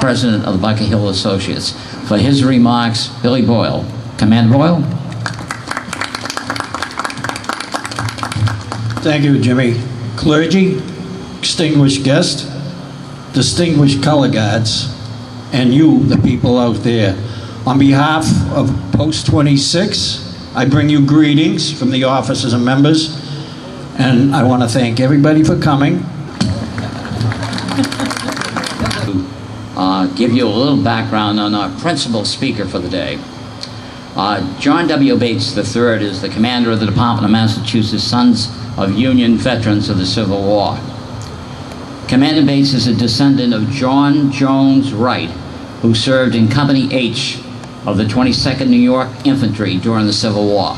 President of the Bunker Hill Associates. For his remarks, Billy Boyle. Commander Boyle. Thank you, Jimmy. Clergy, distinguished guests, distinguished color guards, and you, the people out there. On behalf of Post 26, I bring you greetings from the officers and members, and I want to thank everybody for coming. Give you a little background on our principal speaker for the day. John W. Bates III is the commander of the Department of Massachusetts Sons of Union Veterans of the Civil War. Commander Bates is a descendant of John Jones Wright, who served in Company H of the 22nd New York Infantry during the Civil War.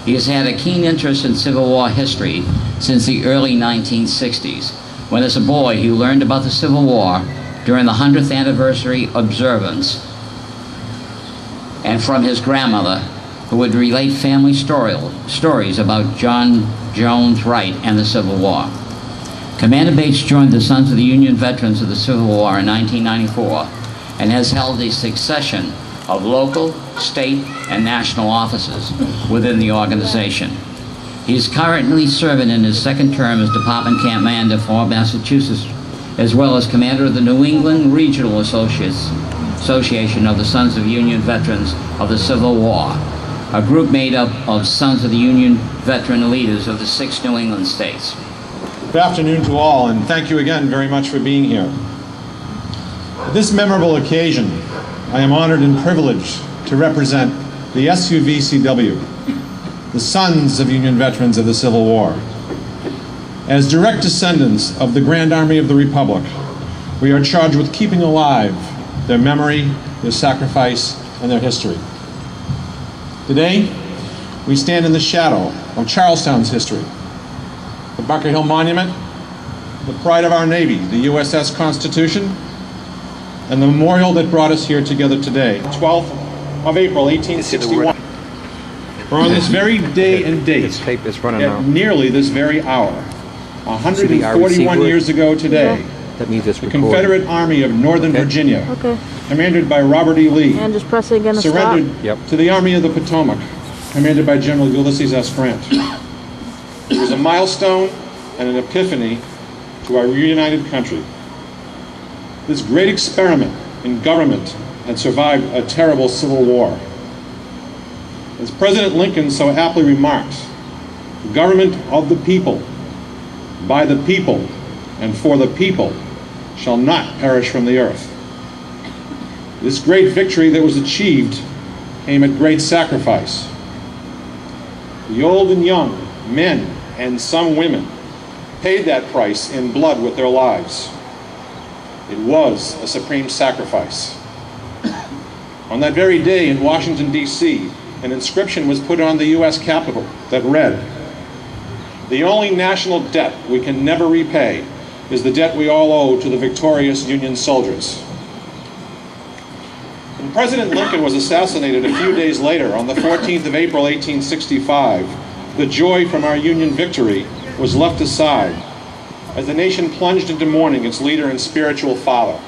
He has had a keen interest in Civil War history since the early 1960s, when as a boy he learned about the Civil War during the 100th anniversary observance and from his grandmother, who would relate family stories about John Jones Wright and the Civil War. Commander Bates joined the Sons of the Union Veterans of the Civil War in 1994 and has held a succession of local, state, and national offices within the organization. He is currently serving in his second term as Department Commander for Massachusetts, as well as Commander of the New England Regional Association of the Sons of Union Veterans of the Civil War, a group made up of Sons of the Union veteran leaders of the 6 New England states. Good afternoon to all, and thank you again very much for being here. At this memorable occasion, I am honored and privileged to represent the SUVCW, the Sons of Union Veterans of the Civil War. As direct descendants of the Grand Army of the Republic, we are charged with keeping alive their memory, their sacrifice, and their history. Today, we stand in the shadow of Charlestown's history, the Bunker Hill Monument, the pride of our Navy, the USS Constitution, and the memorial that brought us here together today, 12th of April, 1861. For on this very day and date, at nearly this very hour, 141 years ago today, the Confederate Army of Northern Virginia, commanded by Robert E. Lee, surrendered to the Army of the Potomac, commanded by General Ulysses S. Grant. It was a milestone and an epiphany to our reunited country. This great experiment in government had survived a terrible civil war. As President Lincoln so aptly remarked, the government of the people, by the people, and for the people, shall not perish from the earth. This great victory that was achieved came at great sacrifice. The old and young, men and some women, paid that price in blood with their lives. It was a supreme sacrifice. On that very day in Washington, D.C., an inscription was put on the U.S. Capitol that read, "The only national debt we can never repay is the debt we all owe to the victorious Union soldiers." When President Lincoln was assassinated a few days later, on the 14th of April, 1865, the joy from our Union victory was left aside as the nation plunged into mourning its leader and spiritual father.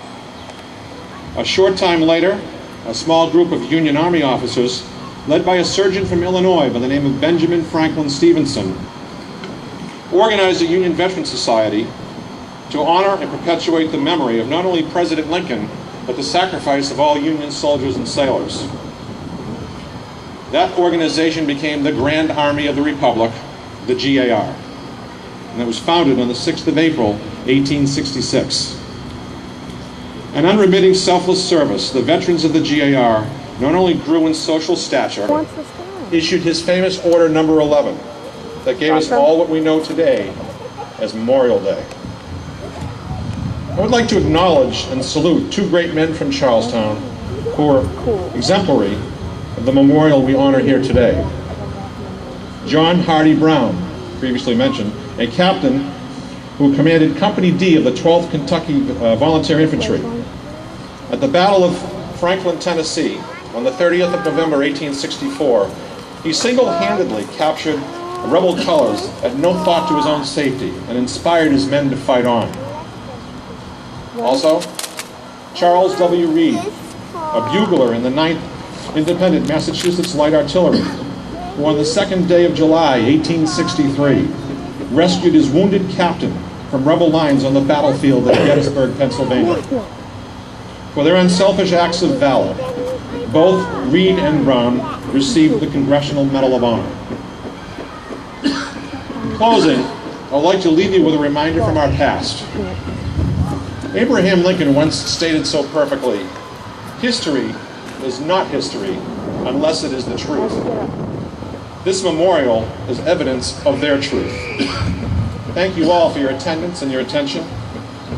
A short time later, a small group of Union Army officers, led by a surgeon from Illinois by the name of Benjamin Franklin Stevenson, organized a Union Veteran Society to honor and perpetuate the memory of not only President Lincoln, but the sacrifice of all Union soldiers and sailors. That organization became the Grand Army of the Republic, the GAR, and it was founded on the 6th of April, 1866. An unremitting, selfless service, the veterans of the GAR not only grew in social stature, issued his famous Order Number 11 that gave us all what we know today as Memorial Day. I would like to acknowledge and salute 2 great men from Charlestown who were exemplary of the memorial we honor here today. John Hardy Brown, previously mentioned, a captain who commanded Company D of the 12th Kentucky Volunteer Infantry. At the Battle of Franklin, Tennessee, on the 30th of November, 1864, he single-handedly captured rebel colors at no thought to his own safety and inspired his men to fight on. Also, Charles W. Reed, a bugler in the 9th Independent Massachusetts Light Artillery, who on the 2nd day of July, 1863, rescued his wounded captain from rebel lines on the battlefield at Gettysburg, Pennsylvania. For their unselfish acts of valor, both Reed and Brown received the Congressional Medal of Honor. In closing, I'd like to leave you with a reminder from our past. Abraham Lincoln once stated so perfectly, "History is not history unless it is the truth." This memorial is evidence of their truth. Thank you all for your attendance and your attention,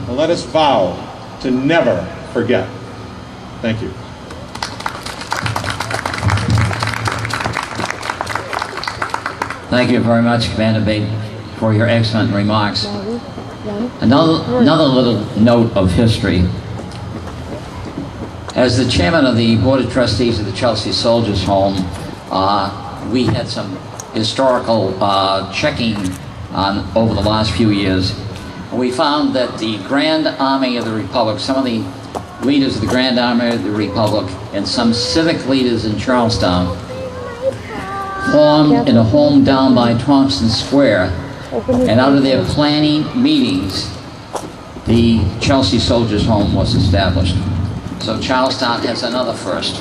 and let us vow to never forget. Thank you. Thank you very much, Commander Bate, for your excellent remarks. Another little note of history. As the chairman of the Board of Trustees of the Chelsea Soldiers Home, we had some historical checking on over the last few years. We found that the Grand Army of the Republic, some of the leaders of the Grand Army of the Republic, and some civic leaders in Charlestown formed in a home down by Thompson Square, and out of their planning meetings, the Chelsea Soldiers Home was established. So Charlestown has another first.